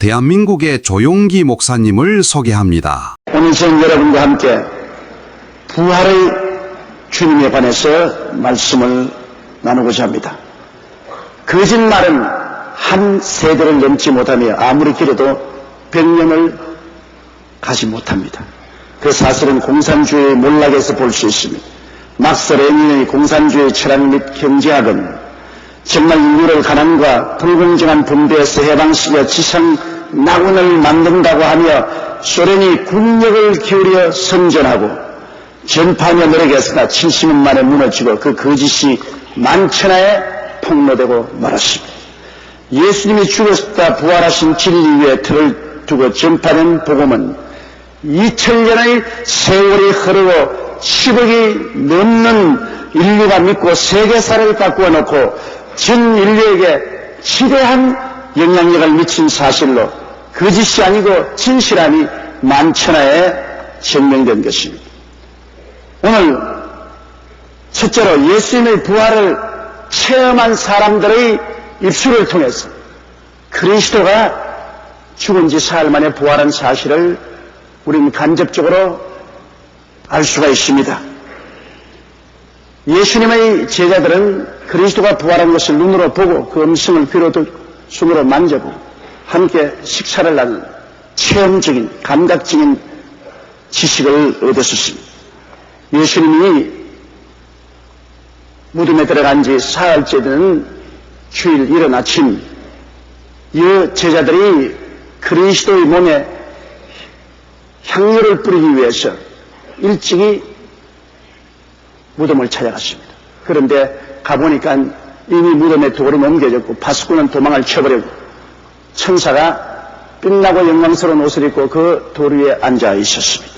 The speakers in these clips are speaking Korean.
대한민국의 조용기 목사님을 소개합니다. 오늘 저는 여러분과 함께 부활의 주님에 관해서 말씀을 나누고자 합니다. 거짓말은 한 세대를 넘지 못하며 아무리 길어도 100년을 가지 못합니다. 그 사실은 공산주의의 몰락에서 볼 수 있습니다. 막스 레닌의 공산주의 철학 및 경제학은 정말 인류를 가난과 불공정한 분배에서 해방시켜 지상 낙원을 만든다고 하며 소련이 국력을 기울여 선전하고 전파하며 노력했으나 70년 만에 무너지고 그 거짓이 만천하에 폭로되고 말았습니다. 예수님이 죽었다 부활하신 진리 위에 틀을 두고 전파된 복음은 2000년의 세월이 흐르고 10억이 넘는 인류가 믿고 세계사를 바꾸어 놓고 전 인류에게 지대한 영향력을 미친 사실로 거짓이 아니고 진실함이 만천하에 증명된 것입니다. 오늘 첫째로 예수님의 부활을 체험한 사람들의 입술을 통해서 그리스도가 죽은 지 사흘 만에 부활한 사실을 우리는 간접적으로 알 수가 있습니다. 예수님의 제자들은 그리스도가 부활한 것을 눈으로 보고 그 음성을 귀로 듣고 손으로 만져보고 함께 식사를 나누는 체험적인 감각적인 지식을 얻었습니다. 예수님이 무덤에 들어간 지 사흘째 되는 주일 이른 아침 이 제자들이 그리스도의 몸에 향료를 뿌리기 위해서 일찍이 무덤을 찾아갔습니다. 그런데 가보니까 이미 무덤에 돌이 옮겨졌고 파수꾼은 도망을 쳐버리고 천사가 빛나고 영광스러운 옷을 입고 그 돌 위에 앉아 있었습니다.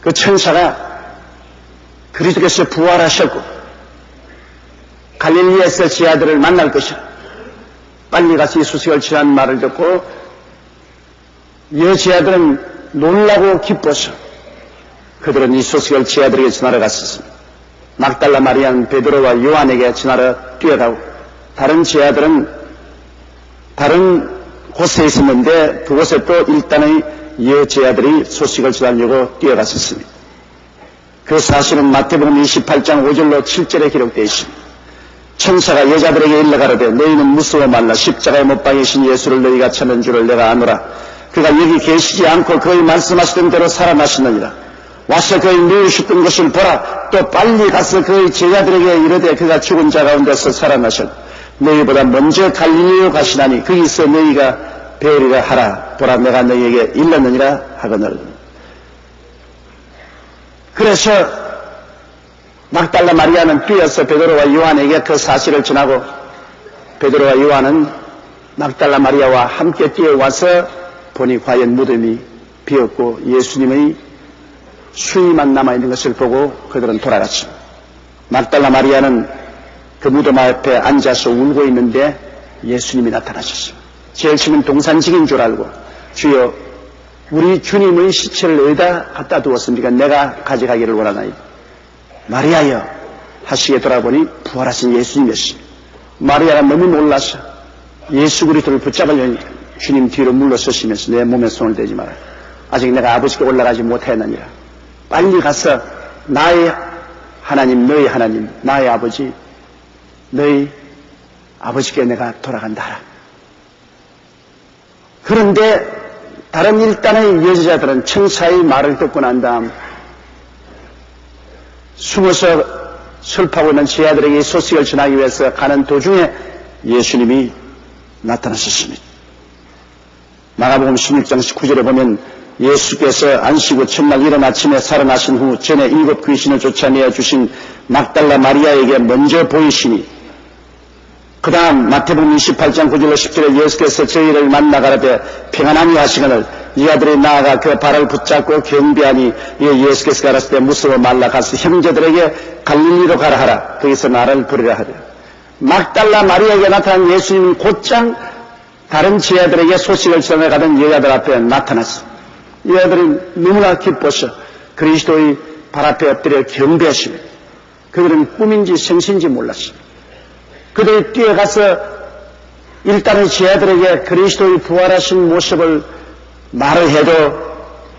그 천사가 그리스도께서 부활하셨고 갈릴리에서 제 아들을 만날 것이라 빨리 가서 이수식을 치라는 말을 듣고 이 제 아들은 놀라고 기뻐서 그들은 이수식을 제 아들에게 전하러 갔었습니다. 막달라 마리아는 베드로와 요한에게 전하러 뛰어가고 다른 제 아들은 다른 곳에 있었는데 그곳에 또 일단의 이 제 아들이 소식을 전하려고 뛰어갔었습니다. 그 사실은 마태복음 28장 5절로 7절에 기록되어 있습니다. 천사가 여자들에게 일러가로되 너희는 무서워 말라. 십자가에 못 박이신 예수를 너희가 찾는 줄을 내가 아노라. 그가 여기 계시지 않고 그의 말씀하시던 대로 살아나시느니라. 와서 그의 누우셨던 것을 보라. 또 빨리 가서 그의 제자들에게 이르되 그가 죽은 자 가운데서 살아나셨. 너희보다 먼저 갈릴리로 가시나니 거기서 너희가 배우리라 하라. 보라 내가 너희에게 일렀느니라 하거늘. 그래서 막달라 마리아는 뛰어서 베드로와 요한에게 그 사실을 전하고 베드로와 요한은 막달라 마리아와 함께 뛰어와서 보니 과연 무덤이 비었고 예수님의 수의만 남아있는 것을 보고 그들은 돌아갔습니다. 막달라 마리아는 그 무덤 앞에 앉아서 울고 있는데 예수님이 나타나셨습니다. 제일 처음엔 동산직인 줄 알고 주여 우리 주님의 시체를 어디다 갖다 두었습니까? 내가 가져가기를 원하나이다. 마리아여 하시게 돌아보니 부활하신 예수님이었습니다. 마리아가 너무 놀라서 예수 그리스도를 붙잡으려니 주님 뒤로 물러서시면서 내 몸에 손을 대지 마라. 아직 내가 아버지께 올라가지 못하였느니라. 빨리 가서 나의 하나님 너희 하나님 나의 아버지 너희 아버지께 내가 돌아간다 하라. 그런데 다른 일단의 여자들은 천사의 말을 듣고 난 다음 숨어서 슬퍼하고 있는 제 아들에게 소식을 전하기 위해서 가는 도중에 예수님이 나타나셨습니다. 마가복음 16장 19절에 보면 예수께서 안식 후 첫날 이른 아침에 살아나신 후 전에 7 귀신을 쫓아내어 주신 막달라 마리아에게 먼저 보이시니 그 다음 마태복음 28장 9절로 10절에 예수께서 저희를 만나 가라되 평안하니 하시거늘 이 아들이 나아가 그 발을 붙잡고 경배하니 예수께서 가라사대 때 무서워 말라 가서 형제들에게 갈릴리로 가라 하라. 거기서 나를 부르라 하라. 막달라 마리아에게 나타난 예수님은 곧장 다른 제자들에게 소식을 전해가던 여자들 앞에 나타났습니다. 여자들은 너무나 기뻐서 그리스도의 발 앞에 엎드려 경배하십니다. 그들은 꿈인지 생신지 몰랐습니다. 그들이 뛰어가서 일단은 제자들에게 그리스도의 부활하신 모습을 말을 해도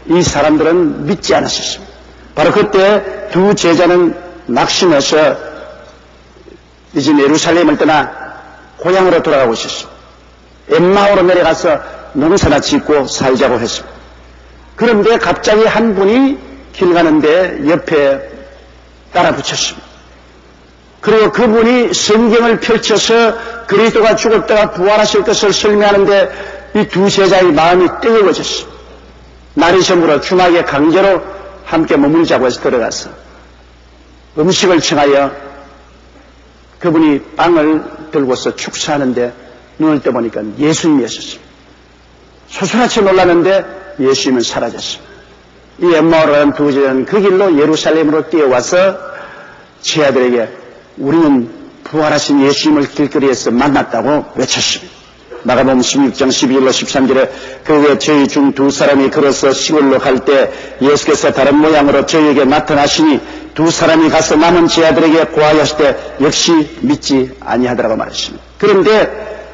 이 사람들은 믿지 않았었습니다. 바로 그때 두 제자는 낙심해서 이제 예루살렘을 떠나 고향으로 돌아가고 있었습니다. 엠마오로 내려가서 농사나 짓고 살자고 했습니다. 그런데 갑자기 한 분이 길 가는데 옆에 따라 붙였습니다. 그리고 그분이 성경을 펼쳐서 그리스도가 죽었다가 부활하실 것을 설명하는데 이 두 제자의 마음이 뜨거워졌습니다. 날이 저물어 주막에 강제로 함께 머물자고 해서 들어가서 음식을 청하여 그분이 빵을 들고서 축사하는데 눈을 떠보니까 예수님이었습니다. 소스라치 놀랐는데 예수님은 사라졌습니다. 이 엠마오로 가는 두 제자는 그 길로 예루살렘으로 뛰어와서 제자들에게 우리는 부활하신 예수님을 길거리에서 만났다고 외쳤습니다. 마가복음 16장 12절로 13절에 그게 저희 중 두 사람이 걸어서 시골로 갈 때 예수께서 다른 모양으로 저희에게 나타나시니 두 사람이 가서 남은 제자들에게 고하였을 때 역시 믿지 아니하더라고 말했습니다. 그런데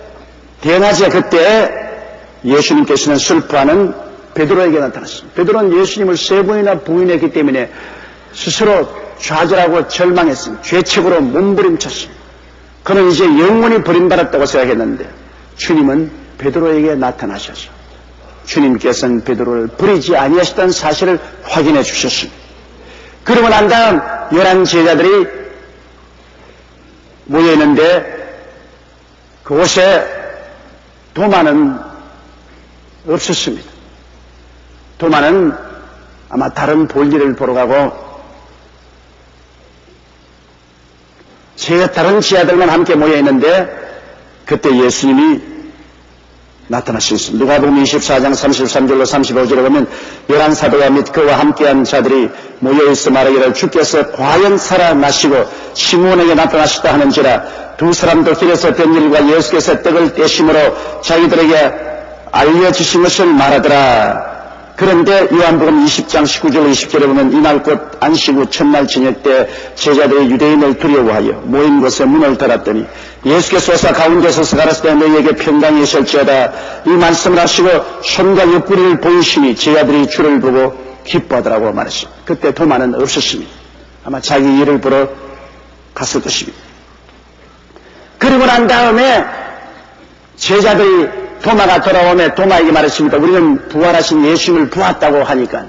대낮에 그때 예수님께서는 슬퍼하는 베드로에게 나타났습니다. 베드로는 예수님을 세 번이나 부인했기 때문에 스스로 좌절하고 절망했습니다. 죄책으로 몸부림쳤습니다. 그는 이제 영원히 버림받았다고 생각했는데 주님은 베드로에게 나타나셔서 주님께서는 베드로를 버리지 아니하셨다는 사실을 확인해 주셨습니다. 그러고 난 다음 11 제자들이 모여있는데 그곳에 도마는 없었습니다. 도마는 아마 다른 볼일을 보러 가고 다른 제자들만 함께 모여있는데 그때 예수님이 나타나셨습니다. 누가복음 24장 33절로 35절에 보면 11 사도와 및 그와 함께한 자들이 모여있어 말하기를 주께서 과연 살아나시고 시몬에게 나타나셨다 하는지라 두 사람도 길에서 된 일과 예수께서 떡을 떼심으로 자기들에게 알려주신 것을 말하더라. 그런데 요한복음 20장 19절 20절에 보면 이날 곧 안식 후 첫날 저녁 때 제자들이 유대인을 두려워하여 모인 곳에 문을 닫았더니 예수께서 오사 가운데 서서 가라사대 때 너희에게 평강이 있을지어다 이 말씀을 하시고 손과 옆구리를 보이시니 제자들이 주를 보고 기뻐하더라고 말했습니다. 그때 도마는 없었습니다. 아마 자기 일을 보러 갔을 것입니다. 그리고 난 다음에 제자들이 도마가 돌아오며 도마에게 말했습니다. 우리는 부활하신 예수님을 보았다고 하니까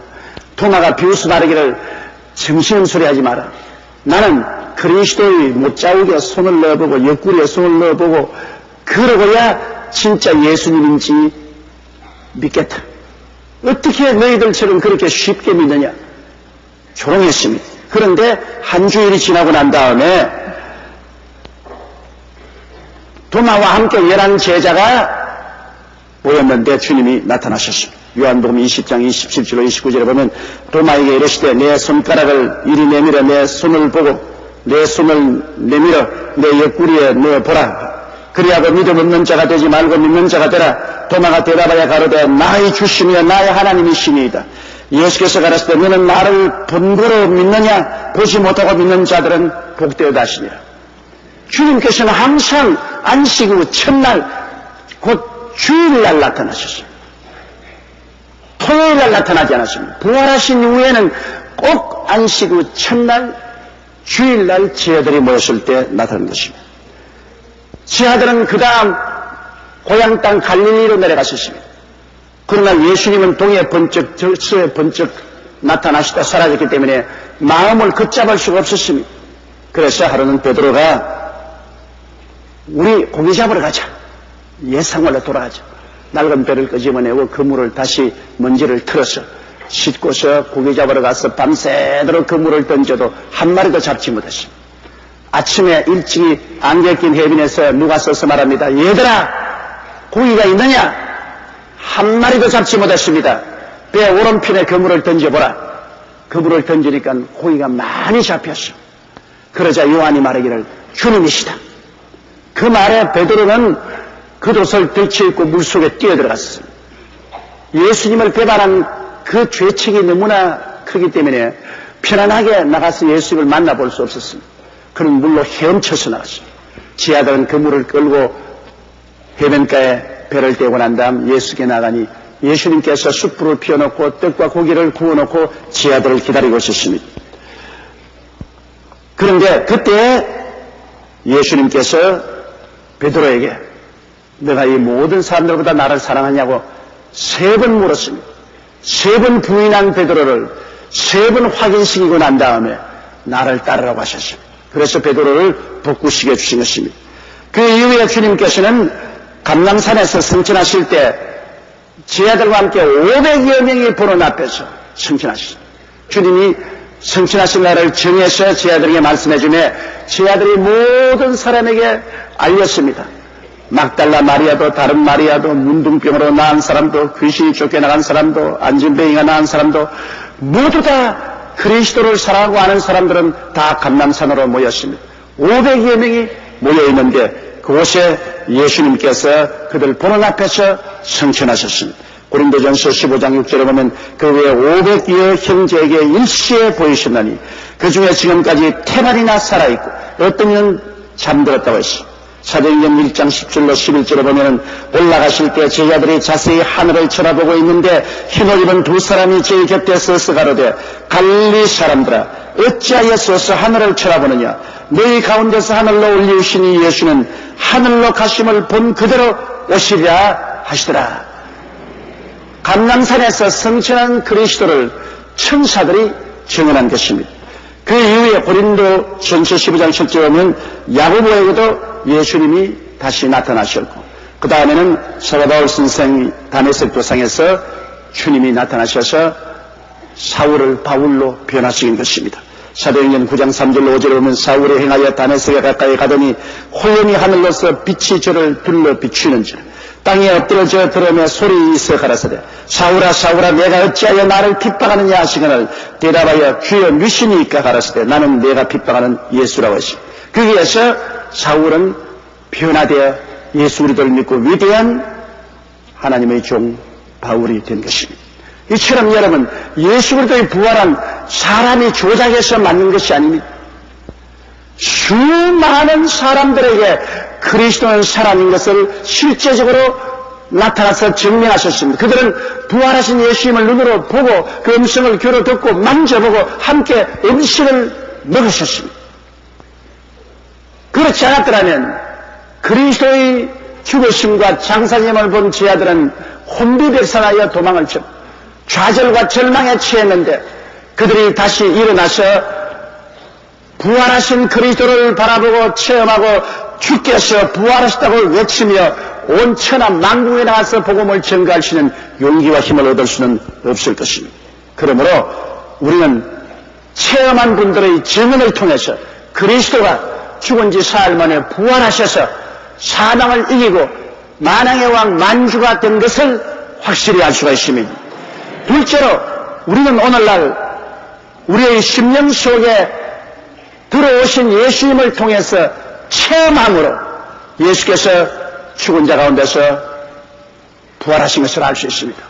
도마가 비웃어 말하기를 정신없는 소리 하지 마라. 나는 그리스도의 못자국에 손을 넣어보고 옆구리에 손을 넣어보고 그러고야 진짜 예수님인지 믿겠다. 어떻게 너희들처럼 그렇게 쉽게 믿느냐. 조롱했습니다. 그런데 한 주일이 지나고 난 다음에 도마와 함께 11 제자가 모였는데 주님이 나타나셨습니다. 요한복음 20장 27절로 29절에 보면 도마에게 이르시되 내 손가락을 이리 내밀어 내 손을 보고 내 손을 내밀어 내 옆구리에 넣어보라. 그리하고 믿음 없는 자가 되지 말고 믿는 자가 되라. 도마가 대답하여 가로되 나의 주심이여 나의 하나님이시니이다. 예수께서 가라사대 너는 나를 본거로 믿느냐 보지 못하고 믿는 자들은 복되었다 하시니라. 주님께서는 항상 안식 후 첫날 곧 주일날 나타나셨어요. 토요일날 나타나지 않았습니다. 부활하신 이후에는 꼭 안식 후 첫날 주일날 제자들이 모였을 때 나타난 것입니다. 제자들은 그 다음 고향 땅 갈릴리로 내려갔었습니다. 그러나 예수님은 동해 번쩍 서에 번쩍 나타나시다 사라졌기 때문에 마음을 걷잡을 수가 없었습니다. 그래서 하루는 베드로가 우리 고기 잡으러 가자. 예상원로 돌아가자. 낡은 배를 끄집어내고 그물을 다시 먼지를 틀어서 씻고서 고기 잡으러 가서 밤새도록 그물을 던져도 한 마리도 잡지 못했습니다. 아침에 일찍이 안개 낀 해변에서 누가 서서 말합니다. 얘들아 고기가 있느냐? 한 마리도 잡지 못했습니다. 배 오른편에 그물을 던져보라. 그물을 던지니까 고기가 많이 잡혔어. 그러자 요한이 말하기를 주님이시다. 그 말에 베드로는 겉옷을 들쳐입고 물속에 뛰어들어갔습니다. 예수님을 배반한 그 죄책이 너무나 크기 때문에 편안하게 나가서 예수님을 만나볼 수 없었습니다. 그는 물로 헤엄쳐서 나갔습니다. 제자들은 그 물을 끌고 해변가에 배를 떼고 난 다음 예수께 나가니 예수님께서 숯불을 피워놓고 떡과 고기를 구워놓고 제자들을 기다리고 있었습니다. 그런데 그때 예수님께서 베드로에게 내가 이 모든 사람들보다 나를 사랑하냐고 3번 물었습니다. 3번 부인한 베드로를 3번 확인시키고 난 다음에 나를 따르라고 하셨습니다. 그래서 베드로를 북구시켜 주신 것입니다. 그 이후에 주님께서는 감람산에서 승천하실 때 제자들과 함께 500여 명이 보는 앞에서 승천하셨습니다. 주님이 승천하신 날을 정해서 제자들에게 말씀해 주매 제자들이 모든 사람에게 알렸습니다. 막달라 마리아도 다른 마리아도 문둥병으로 나은 사람도 귀신이 쫓겨나간 사람도 안진뱅이가 나은 사람도 모두 다 그리스도를 사랑하고 아는 사람들은 다 감람산으로 모였습니다. 500여 명이 모여있는데 그곳에 예수님께서 그들 보는 앞에서 승천하셨습니다. 고린도전서 15장 6절에 보면 그 외에 500여 형제에게 일시에 보이셨나니 그 중에 지금까지 태만이나 살아있고 어떤 이는 잠들었다고 했습니다. 사도행전 1장 10절로 11절에 보면 올라가실 때 제자들이 자세히 하늘을 쳐다보고 있는데 흰옷 입은 2사람이 제 곁에 서서 가로되 갈릴리 사람들아 어찌하여 서서 하늘을 쳐다보느냐 너희 가운데서 하늘로 올리우신 예수는 하늘로 가심을 본 그대로 오시리라 하시더라. 감람산에서 승천한 그리스도를 천사들이 증언한 것입니다. 그 이후에 고린도 전서 15장 7절에 보면 야고보에게도 예수님이 다시 나타나셨고 그 다음에는 사도 바울 선생이 다메섹 도상에서 주님이 나타나셔서 사울을 바울로 변화시킨 것입니다. 사도행전 9장 3절로 5절에 보면 사울이 행하여 다메섹에 가까이 가더니 호연히 하늘로서 빛이 저를 둘러 비추는지라 땅에 엎드러져 들으며 소리 있어 가라사대 사울아 사울아 내가 어찌하여 나를 핍박하느냐 하시거늘 대답하여 주여 누시니까 가라사대 나는 내가 핍박하는 예수라고 하시고 거기에서 사울은 변화되어 예수 그리스도를 믿고 위대한 하나님의 종 바울이 된 것입니다. 이처럼 여러분 예수 그리스도의 부활은 사람이 조작해서 만든 것이 아닙니다. 수많은 사람들에게 그리스도는 사람인 것을 실제적으로 나타나서 증명하셨습니다. 그들은 부활하신 예수님을 눈으로 보고 그 음성을 귀로 듣고 만져보고 함께 음식을 먹으셨습니다. 그렇지 않았더라면 그리스도의 죽으심과 장사님을 본 제자들은 혼비백산하여 도망을 쳐 좌절과 절망에 취했는데 그들이 다시 일어나서 부활하신 그리스도를 바라보고 체험하고 주께서 부활하셨다고 외치며 온 천하 만국에 나가서 복음을 전가할 수 있는 용기와 힘을 얻을 수는 없을 것입니다. 그러므로 우리는 체험한 분들의 증언을 통해서 그리스도가 죽은 지 사흘 만에 부활하셔서 사망을 이기고 만왕의 왕 만주가 된 것을 확실히 알 수가 있습니다. 둘째로 우리는 오늘날 우리의 심령 속에 들어오신 예수님을 통해서 체험함으로 예수께서 죽은 자 가운데서 부활하신 것을 알 수 있습니다.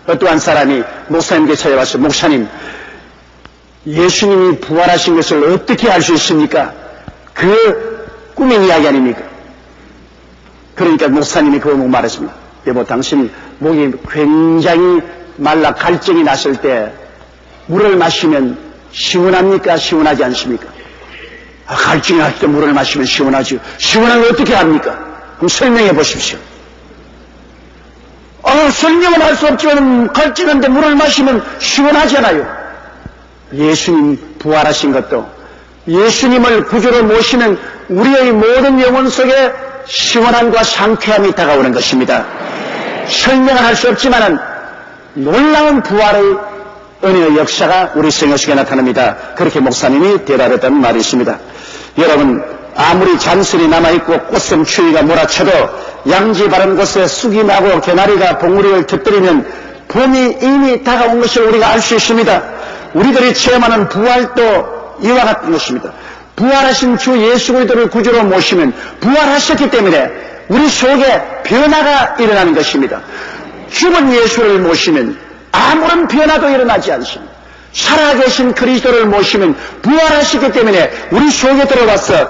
어떠한 사람이 목사님께 찾아와서 목사님 예수님이 부활하신 것을 어떻게 알 수 있습니까? 그 꾸민 이야기 아닙니까? 그러니까 목사님이 그 목 말했습니다. 여보 당신 목이 굉장히 말라 갈증이 났을 때 물을 마시면 시원합니까? 시원하지 않습니까? 갈증이 날 때 물을 마시면 시원하죠. 시원한 걸 어떻게 합니까? 그럼 설명해 보십시오. 설명은 할 수 없지만 갈증한데 물을 마시면 시원하잖아요. 예수님 부활하신 것도 예수님을 구주로 모시는 우리의 모든 영혼 속에 시원함과 상쾌함이 다가오는 것입니다. 설명은 할 수 없지만 놀라운 부활의 은혜의 역사가 우리 생애 속에 나타납니다. 그렇게 목사님이 대답했다는 말이 있습니다. 여러분 아무리 잔설이 남아있고 꽃샘 추위가 몰아쳐도 양지 바른 곳에 쑥이 나고 개나리가 봉우리를 터뜨리면 봄이 이미 다가온 것을 우리가 알 수 있습니다. 우리들이 체험하는 부활도 이와 같은 것입니다. 부활하신 주 예수 그리스도를 구주로 모시면 부활하셨기 때문에 우리 속에 변화가 일어나는 것입니다. 죽은 예수를 모시면 아무런 변화도 일어나지 않습니다. 살아계신 그리스도를 모시면 부활하시기 때문에 우리 속에 들어와서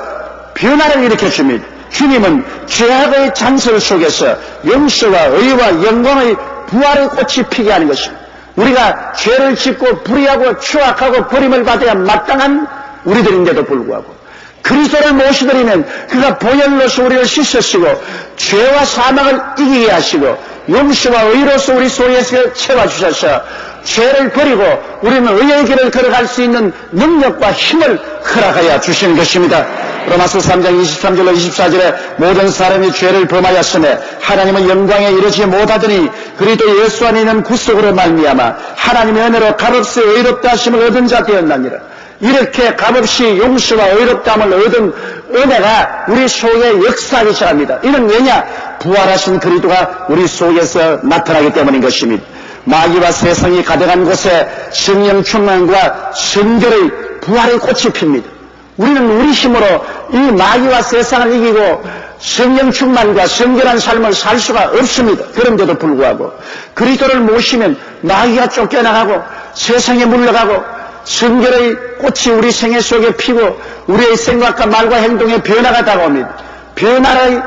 변화를 일으켜줍니다. 주님은 죄악의 잔설 속에서 용서와 의와 영광의 부활의 꽃이 피게 하는 것입니다. 우리가 죄를 짓고 불의하고 추악하고 버림을 받아야 마땅한 우리들인데도 불구하고 그리스도를 모시드리면 그가 보혈로서 우리를 씻으시고 죄와 사망을 이기게 하시고 용서와 의로서 우리 속에서 채워주셔서 죄를 버리고 우리는 의의 길을 걸어갈 수 있는 능력과 힘을 허락하여 주시는 것입니다. 로마서 3장 23절로 24절에 모든 사람이 죄를 범하였으며 하나님은 영광에 이르지 못하더니 그리스도 예수 안에 있는 구속으로 말미암아 하나님의 은혜로 값없이 의롭다 하심을 얻은 자 되었나니라. 이렇게 값없이 용서와 의롭다함을 얻은 은혜가 우리 속에 역사하기 시작합니다. 이는 왜냐? 부활하신 그리스도가 우리 속에서 나타나기 때문인 것입니다. 마귀와 세상이 가득한 곳에 성령 충만과 성결의 부활의 꽃이 핍니다. 우리는 우리 힘으로 이 마귀와 세상을 이기고 성령 충만과 성결한 삶을 살 수가 없습니다. 그런데도 불구하고 그리스도를 모시면 마귀가 쫓겨나가고 세상에 물러가고 성결의 꽃이 우리 생애 속에 피고 우리의 생각과 말과 행동에 변화가 다가옵니다. 변화의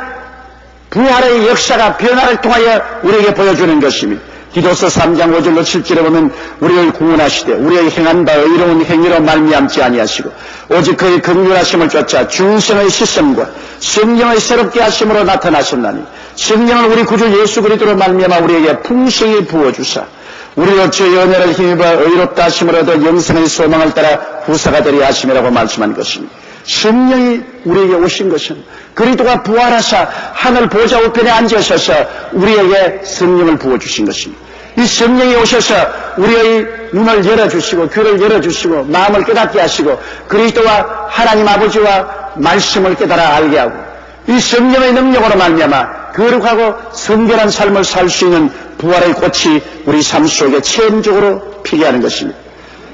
부활의 역사가 변화를 통하여 우리에게 보여주는 것입니다. 디도서 3장 5절로 7절에 보면 우리를 구원하시되 우리의 행한 바 의로운 행위로 말미암지 아니하시고 오직 그의 긍휼하심을 쫓아 중생의 시선과 성령의 새롭게 하심으로 나타나셨나니 성령을 우리 구주 예수 그리스도로 말미암아 우리에게 풍성히 부어주사 우리로 주의 은혜를 힘입어 의롭다 하심을 얻어 영생의 소망을 따라 후사가 되려 하심이라고 말씀한 것입니다. 성령이 우리에게 오신 것은 그리스도가 부활하사 하늘 보좌 우편에 앉으셔서 우리에게 성령을 부어주신 것입니다. 이 성령이 오셔서 우리의 눈을 열어주시고 귀를 열어주시고 마음을 깨닫게 하시고 그리스도와 하나님 아버지와 말씀을 깨달아 알게 하고 이 성령의 능력으로 말미암아 거룩하고 성결한 삶을 살 수 있는 부활의 꽃이 우리 삶 속에 체험적으로 피게 하는 것입니다.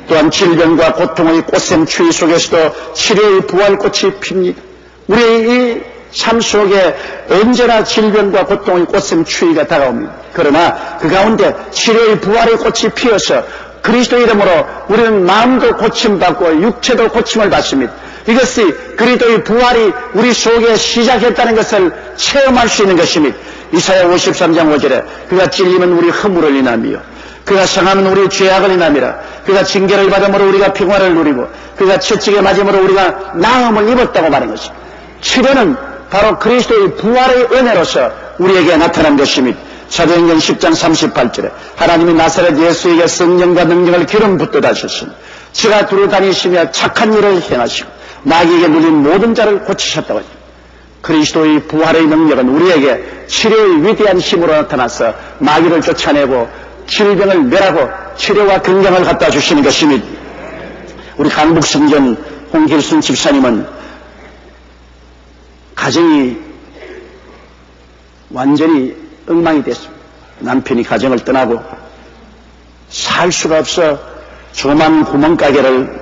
또한 질병과 고통의 꽃샘 추위 속에서도 치료의 부활꽃이 핍니다. 우리의 이 삶 속에 언제나 질병과 고통의 꽃샘 추위가 다가옵니다. 그러나 그 가운데 치료의 부활의 꽃이 피어서 그리스도 이름으로 우리는 마음도 고침받고 육체도 고침을 받습니다. 이것이 그리스도의 부활이 우리 속에 시작했다는 것을 체험할 수 있는 것입니다. 이사야 53장 5절에 그가 찔리면 우리 허물을 인하며 그가 상하면 우리 죄악을 인함이라. 그가 징계를 받음으로 우리가 평화를 누리고 그가 채찍에 맞음으로 우리가 나음을 입었다고 말한 것입니다. 치료는 바로 그리스도의 부활의 은혜로서 우리에게 나타난 것입니다. 사도행전 10장 38절에 하나님이 나사렛 예수에게 성령과 능력을 기름 붓듯 하셨으니 지가 두루 다니시며 착한 일을 행하시고 마귀에게 눌린 모든 자를 고치셨다고 합니다. 그리스도의 부활의 능력은 우리에게 치료의 위대한 힘으로 나타나서 마귀를 쫓아내고 질병을 멸하고 치료와 건강을 갖다 주시는 것입니다. 우리 강북성전 홍길순 집사님은 가정이 완전히 엉망이 됐습니다. 남편이 가정을 떠나고 살 수가 없어 조만 구멍가게를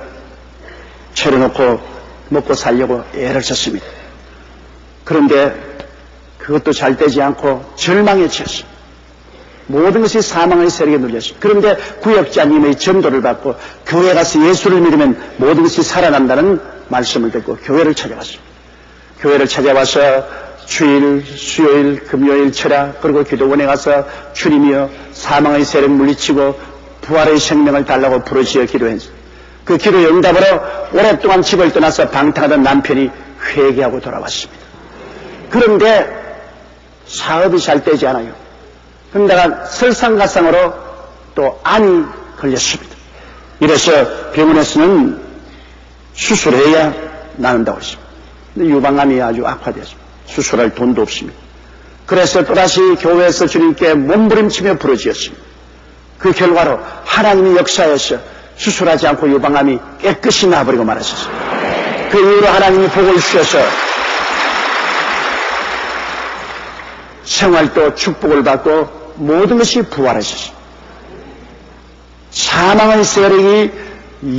차려놓고 먹고 살려고 애를 썼습니다. 그런데 그것도 잘 되지 않고 절망에 처했습니다. 모든 것이 사망의 세력에 눌렸습니다. 그런데 구역자님의 전도를 받고 교회 가서 예수를 믿으면 모든 것이 살아난다는 말씀을 듣고 교회를 찾아왔습니다. 교회를 찾아와서 주일, 수요일, 금요일, 철야 그리고 기도원에 가서 주님이여 사망의 세력 물리치고 부활의 생명을 달라고 부르짖어 기도했습니다. 그 기도 응답으로 오랫동안 집을 떠나서 방탕하던 남편이 회개하고 돌아왔습니다. 그런데 사업이 잘 되지 않아요. 그런데가 설상가상으로 또 암이 걸렸습니다. 이래서 병원에서는 수술해야 나는다고 했습니다. 근데 유방암이 아주 악화되었습니다. 수술할 돈도 없습니다. 그래서 또다시 교회에서 주님께 몸부림치며 부르짖었습니다. 그 결과로 하나님이 역사해서 수술하지 않고 유방암이 깨끗이 나버리고 말았습니다. 그 이후로 하나님이 복을 주셔서 생활도 축복을 받고 모든 것이 부활하셨습니다. 사망의 세력이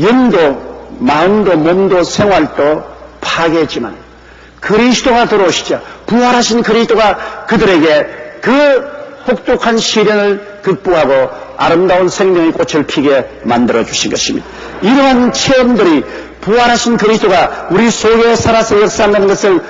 영도, 마음도, 몸도, 생활도 파괴했지만 그리스도가 들어오시자 부활하신 그리스도가 그들에게 그 혹독한 시련을 극복하고 아름다운 생명의 꽃을 피게 만들어 주신 것입니다. 이러한 체험들이 부활하신 그리스도가 우리 속에 살아서 역사한다는 것을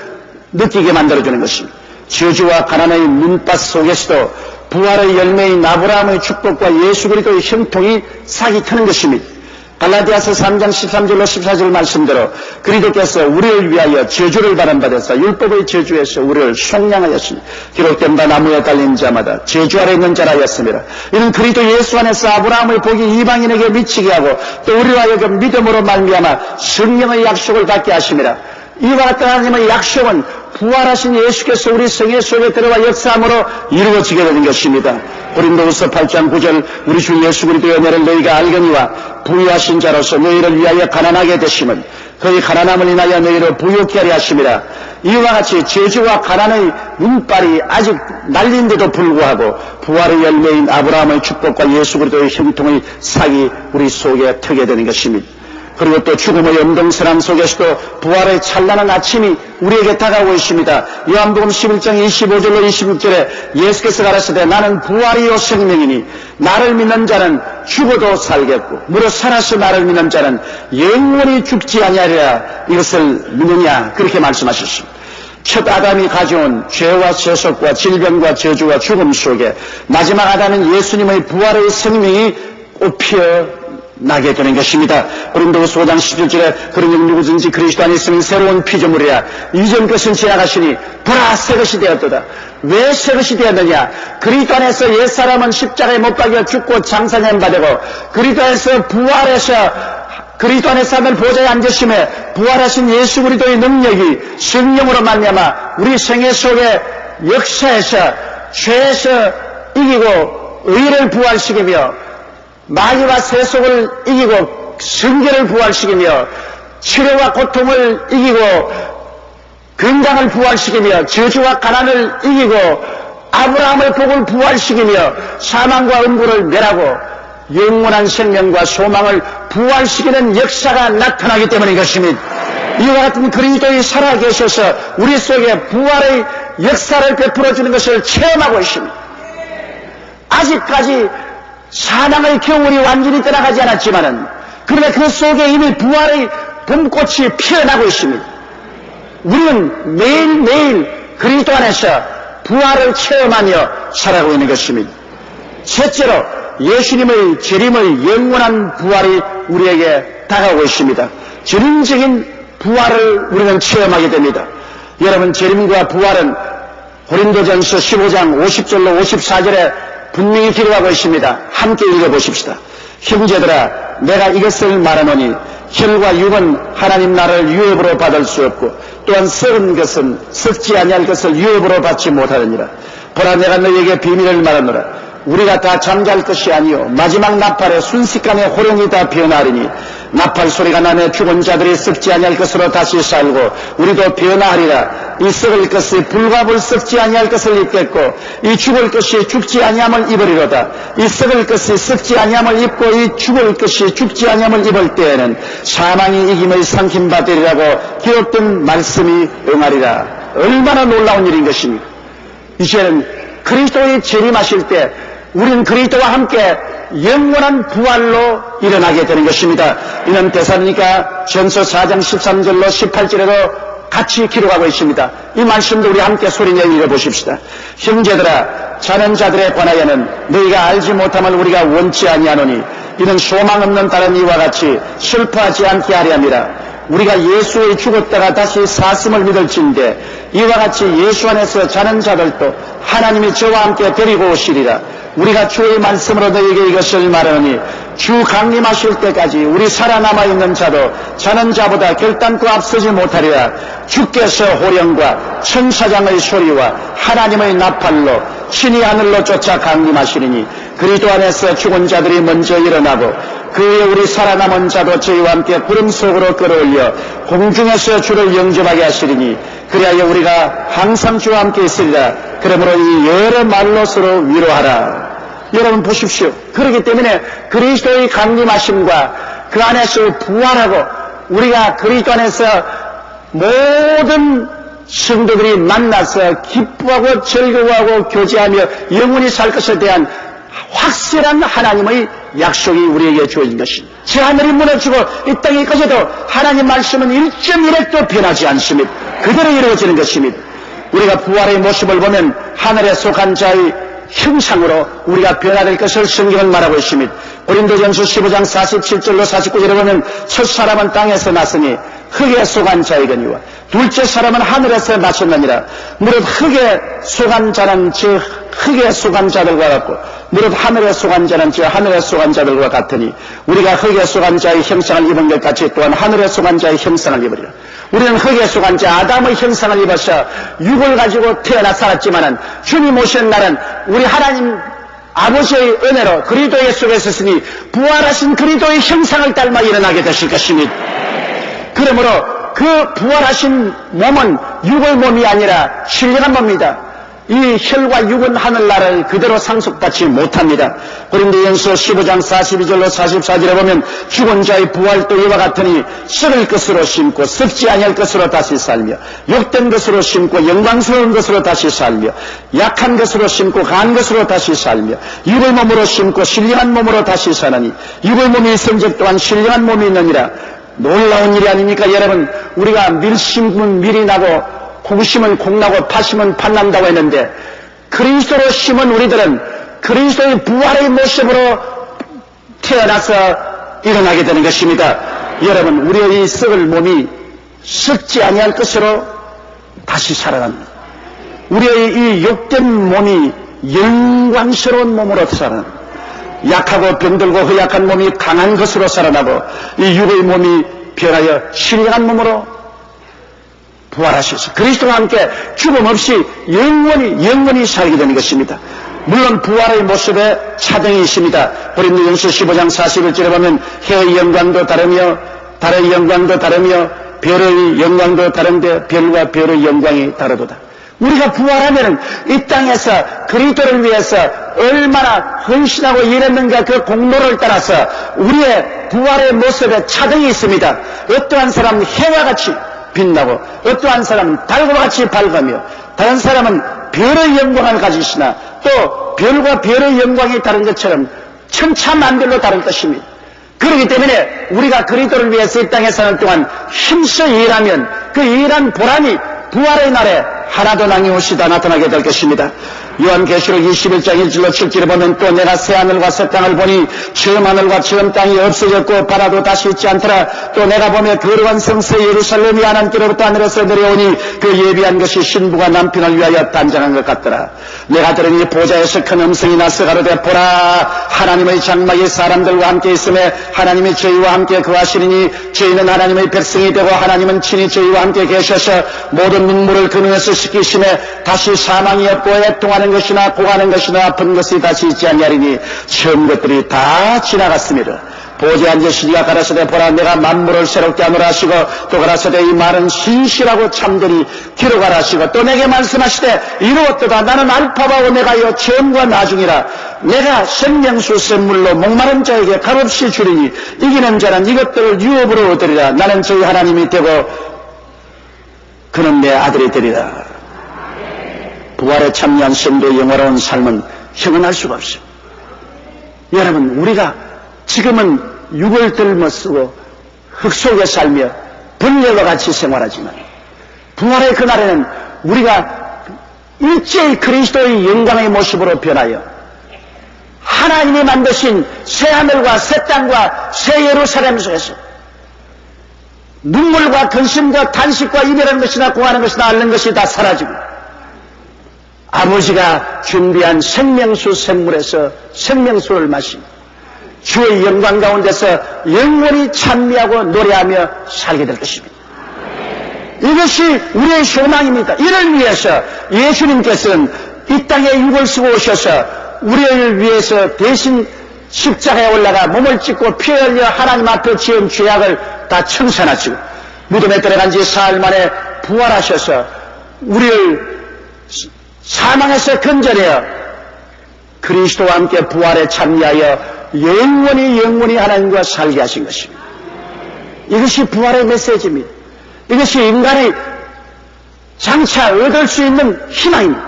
느끼게 만들어주는 것입니다. 저주와 가난의 문밭 속에서도 부활의 열매인 아브라함의 축복과 예수 그리스도의 형통이 싹이 트는 것입니다. 갈라디아서 3장 13절로 14절 말씀대로 그리스도께서 우리를 위하여 저주를 받아서 율법의 저주에서 우리를 속량하였으니 기록된 바 나무에 달린 자마다 저주 아래 있는 자라 하였습니다. 이는 그리스도 예수 안에서 아브라함의 복이 이방인에게 미치게 하고 또 우리와 하여금 믿음으로 말미암아 성령의 약속을 받게 하심이라. 이와 같은 하나님의 약속은 부활하신 예수께서 우리 생애 속에 들어와 역사함으로 이루어지게 되는 것입니다. 고린도후서 8장 9절 우리 주 예수 그리스도의 은혜를 너희가 알거니와 부유하신 자로서 너희를 위하여 가난하게 되심은 그의 가난함을 인하여 너희를 부유케 하려 하심이라. 이와 같이 저주와 가난의 문발이 아직 날린데도 불구하고 부활의 열매인 아브라함의 축복과 예수 그리스도의 형통의 싹이 우리 속에 트게 되는 것입니다. 그리고 또 죽음의 염동선함 속에서도 부활의 찬란한 아침이 우리에게 다가오고 있습니다. 요한복음 11장 25절로 26절에 예수께서 가라사대 나는 부활이요 생명이니 나를 믿는 자는 죽어도 살겠고 무릇 살아서 나를 믿는 자는 영원히 죽지 아니하리라. 이것을 믿느냐 그렇게 말씀하셨습니다. 첫 아담이 가져온 죄와 세속과 질병과 저주와 죽음 속에 마지막 아담은 예수님의 부활의 생명이 꽃피어 나게 되는 것입니다. 고린도후서 5장 11절에 그러니 누구든지 그리스도 안에 있으면 새로운 피조물이라. 이전 것은 지나가시니 보라 새 것이 되었도다. 왜 새 것이 되었느냐? 그리스도 안에서 옛사람은 십자가에 못 박여 죽고 장사념 받고 그리스도 안에서 부활해서 그리스도 안에 삶을 보좌에 앉으심에 부활하신 예수 그리스도의 능력이 성령으로 말미암아 우리 생애 속에 역사에서 죄에서 이기고 의를 부활시키며 마귀와 세속을 이기고 성결을 부활시키며 치료와 고통을 이기고 건강을 부활시키며 저주와 가난을 이기고 아브라함의 복을 부활시키며 사망과 음부를 멸하고 영원한 생명과 소망을 부활시키는 역사가 나타나기 때문인 것입니다. 이와 같은 그리스도의 살아계셔서 우리 속에 부활의 역사를 베풀어주는 것을 체험하고 있습니다. 아직까지 사망의 겨울이 완전히 떠나가지 않았지만은 그러나 그 속에 이미 부활의 봄꽃이 피어나고 있습니다. 우리는 매일매일 그리스도 안에서 부활을 체험하며 살아가고 있는 것입니다. 셋째로 예수님의 재림의 영원한 부활이 우리에게 다가오고 있습니다. 전인적인 부활을 우리는 체험하게 됩니다. 여러분, 재림과 부활은 고린도전서 15장 50절로 54절에 분명히 기록하고 있습니다. 함께 읽어보십시다. 형제들아, 내가 이것을 말하노니 혈과 육은 하나님 나라를 유업으로 받을 수 없고 또한 썩은 것은 썩지 아니할 것을 유업으로 받지 못하느니라. 보라, 내가 너희에게 비밀을 말하노라. 우리가 다 잠잘 것이 아니요 마지막 나팔에 순식간에 호령이 다 변하리니 나팔 소리가 나며 죽은 자들이 썩지 아니할 것으로 다시 살고 우리도 변화하리라. 이 썩을 것이 불과 불 썩지 아니할 것을 입겠고 이 죽을 것이 죽지 아니함을 입으리로다. 이 썩을 것이 썩지 아니함을 입고 이 죽을 것이 죽지 아니함을 입을 때에는 사망이 이김의 삼킴 받으리라고 기록된 말씀이 응하리라. 얼마나 놀라운 일인 것입니까? 이제는 그리스도의 재림하실 때 우리는 그리스도와 함께 영원한 부활로 일어나게 되는 것입니다. 이는 데살로니가 전서 4장 13절로 18절에도 같이 기록하고 있습니다. 이 말씀도 우리 함께 소리내어 읽어보십시다. 형제들아, 자는 자들에 관하여는 너희가 알지 못함을 우리가 원치 아니하노니 이는 소망 없는 다른 이와 같이 슬퍼하지 않게 하려 함이라. 우리가 예수의 죽었다가 다시 사슴을 믿을진데 이와 같이 예수 안에서 자는 자들도 하나님이 저와 함께 데리고 오시리라. 우리가 주의 말씀으로 너희에게 이것을 말하노니 주 강림하실 때까지 우리 살아남아 있는 자도 자는 자보다 결단코 앞서지 못하리라. 주께서 호령과 천사장의 소리와 하나님의 나팔로 신이 하늘로 쫓아 강림하시리니 그리스도 안에서 죽은 자들이 먼저 일어나고 그 후에 우리 살아남은 자도 저희와 함께 구름 속으로 끌어올려 공중에서 주를 영접하게 하시리니 그리하여 우리가 항상 주와 함께 있으리라. 그러므로 이 여러 말로 서로 위로하라. 여러분 보십시오. 그렇기 때문에 그리스도의 강림하심과 그 안에서 부활하고 우리가 그리스도 안에서 모든 성도들이 만나서 기뻐하고 즐거워하고 교제하며 영원히 살 것에 대한 확실한 하나님의 약속이 우리에게 주어진 것입니다. 저 하늘이 무너지고 이 땅이 꺼져도 하나님 말씀은 1.1핵도 변하지 않습니다. 그대로 이루어지는 것입니다. 우리가 부활의 모습을 보면 하늘에 속한 자의 형상으로 우리가 변화될 것을 성경은 말하고 있습니다. 고린도전서 15장 47절로 49절에 보면 첫 사람은 땅에서 났으니 흙에 속한 자이거니와 둘째 사람은 하늘에서 나셨느니라. 무릇 흙에 속한 자는 저 흙에 속한 자들과 같고 무릇 하늘에 속한 자는 저 하늘에 속한 자들과 같으니 우리가 흙에 속한 자의 형상을 입은 것 같이 또한 하늘에 속한 자의 형상을 입으리라. 우리는 흙에 속한 자 아담의 형상을 입어서 육을 가지고 태어나 살았지만은 주님 오시는 날은 우리 하나님 아버지의 은혜로 그리스도 예수에 있으니 부활하신 그리스도의 형상을 닮아 일어나게 되실 것입니다. 그러므로 그 부활하신 몸은 육의 몸이 아니라 신령한 몸이다. 이 혈과 육은 하늘나라를 그대로 상속받지 못합니다. 고린도전서 15장 42절로 44절에 보면 죽은 자의 부활도 이와 같으니 썩을 것으로 심고 썩지 아니할 것으로 다시 살며 욕된 것으로 심고 영광스러운 것으로 다시 살며 약한 것으로 심고 강한 것으로 다시 살며 육의 몸으로 심고 신령한 몸으로 다시 사나니 육의 몸이 있은 적 또한 신령한 몸이 있느니라. 놀라운 일이 아닙니까 여러분? 우리가 밀 심으면 밀이 나고 콩 심은 콩 나고 팥 심은 팥 난다고 했는데 그리스도로 심은 우리들은 그리스도의 부활의 모습으로 태어나서 일어나게 되는 것입니다. 여러분, 우리의 이 썩을 몸이 썩지 아니할 것으로 다시 살아납니다. 우리의 이 욕된 몸이 영광스러운 몸으로 살아납니다. 약하고 병들고 허약한 몸이 강한 것으로 살아나고 이 육의 몸이 변하여 신령한 몸으로 부활하셔서 그리스도와 함께 죽음 없이 영원히 살게 되는 것입니다. 물론 부활의 모습에 차등이 있습니다. 고린도전서 15장 41절에 보면 해의 영광도 다르며 달의 영광도 다르며 별의 영광도 다른데 별과 별의 영광이 다르도다. 우리가 부활하면 이 땅에서 그리스도를 위해서 얼마나 헌신하고 일했는가 그 공로를 따라서 우리의 부활의 모습에 차등이 있습니다. 어떠한 사람은 해와 같이 빛나고 어떠한 사람은 달과 같이 밝으며 다른 사람은 별의 영광을 가지시나 또 별과 별의 영광이 다른 것처럼 천차만별로 다른 것입니다. 그렇기 때문에 우리가 그리스도를 위해서 이 땅에 사는 동안 힘써 일하면 그 일한 보람이 부활의 날에 하나도 남김없이 다 나타나게 될 것입니다. 요한계시록 21장 1절로 7절에 보면 또 내가 새 하늘과 새 땅을 보니 처음 하늘과 처음 땅이 없어졌고 바다도 다시 있지 않더라. 또 내가 보며 거룩한 성서 예루살렘이 하나님께로부터 하늘에서 내려오니 그 예비한 것이 신부가 남편을 위하여 단장한 것 같더라. 내가 들으니 보좌에서 큰 음성이 나서 가로되 보라 하나님의 장막이 사람들과 함께 있음에 하나님이 저희와 함께 거하시리니 저희는 하나님의 백성이 되고 하나님은 친히 저희와 함께 계셔서 모든 눈물을 그 눈에서 씻기심에 다시 사망이 없고 애통하는 것이나 고하는 것이나 아픈 것이 다시 있지 아니하리니 처음 것들이 다 지나갔습니다. 보좌에 앉으시니가 가라사대 보라 내가 만물을 새롭게 하노라 하시고 또 가라사대 이 말은 신실하고 참되니 기록하라 하시고 또 내게 말씀하시되 이루었도다 나는 알파와 오메가요 처음과 나중이라 내가 생명수 샘물로 목마른 자에게 값없이 주리니 이기는 자는 이것들을 유업으로 얻으리라. 나는 저희 하나님이 되고 그는 내 아들이 되리라. 부활에 참여한 성도의 영화로운 삶은 형언할 수가 없어요. 여러분, 우리가 지금은 육을 들머쓰고 흙 속에 살며 벌레와 같이 생활하지만 부활의 그날에는 우리가 일제히 그리스도의 영광의 모습으로 변하여 하나님이 만드신 새 하늘과 새 땅과 새 예루살렘 속에서 눈물과 근심과 탄식과 이별하는 것이나 고하는 것이나 앓는 것이 다 사라지고 아버지가 준비한 생명수 샘물에서 생명수를 마시고 주의 영광 가운데서 영원히 찬미하고 노래하며 살게 될 것입니다. 이것이 우리의 소망입니다. 이를 위해서 예수님께서는 이 땅에 육을 쓰고 오셔서 우리를 위해서 대신 십자가에 올라가 몸을 찢고 피 흘려 하나님 앞에 지은 죄악을 다 청산하시고 무덤에 들어간 지 사흘 만에 부활하셔서 우리를 사망에서 건져내어 그리스도와 함께 부활에 참여하여 영원히 하나님과 살게 하신 것입니다. 이것이 부활의 메시지입니다. 이것이 인간이 장차 얻을 수 있는 희망입니다.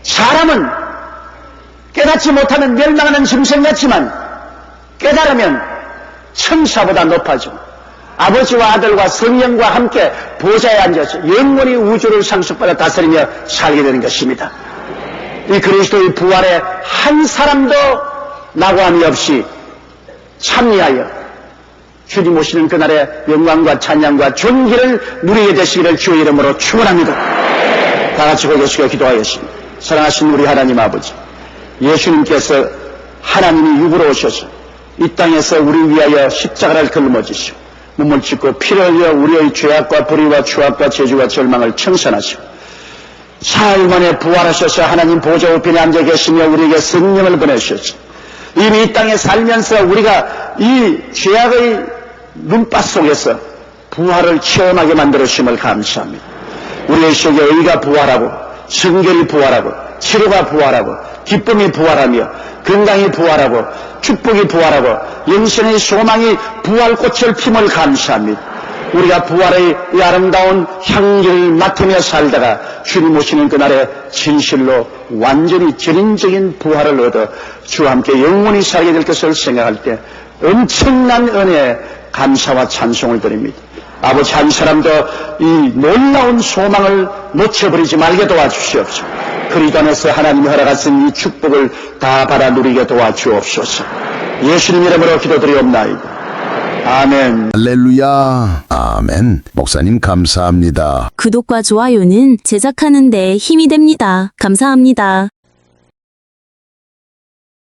사람은 깨닫지 못하면 멸망하는 짐승 같지만 깨달으면 천사보다 높아지고 아버지와 아들과 성령과 함께 보좌에 앉아서 영원히 우주를 상속받아 다스리며 살게 되는 것입니다. 이 그리스도의 부활에 한 사람도 낙오함이 없이 참여하여 주님 오시는 그날의 영광과 찬양과 존귀를 누리게 되시기를 주의 이름으로 축원합니다. 다 같이 고개 숙여 기도하겠습니다. 사랑하신 우리 하나님 아버지, 예수님께서 하나님이 육으로 오셔서 이 땅에서 우리 위하여 십자가를 걸머지시고 몸을 찢고 피를 흘려 우리의 죄악과 불의와 추악과 저주와 절망을 청산하시고 사흘 만에 부활하셔서 하나님 보좌 우편에 앉아 계시며 우리에게 성령을 보내주셨죠. 이미 이 땅에 살면서 우리가 이 죄악의 눈밭 속에서 부활을 체험하게 만들어주심을 감사합니다. 우리의 속에 의가 부활하고 성결이 부활하고 치료가 부활하고 기쁨이 부활하며 건강이 부활하고 축복이 부활하고 영생의 소망이 부활꽃을 핌을 감사합니다. 우리가 부활의 이 아름다운 향기를 맡으며 살다가 주님 오시는 그날에 진실로 완전히 전인적인 부활을 얻어 주와 함께 영원히 살게 될 것을 생각할 때 엄청난 은혜에 감사와 찬송을 드립니다. 아버지, 한 사람도 이 놀라운 소망을 놓쳐버리지 말게 도와주시옵소서. 그리스도 안에서 하나님이 허락하신 이 축복을 다 받아 누리게 도와주옵소서. 예수님 이름으로 기도드리옵나이다. 아멘. 할렐루야. 아멘. 목사님 감사합니다. 구독과 좋아요는 제작하는 데 힘이 됩니다. 감사합니다.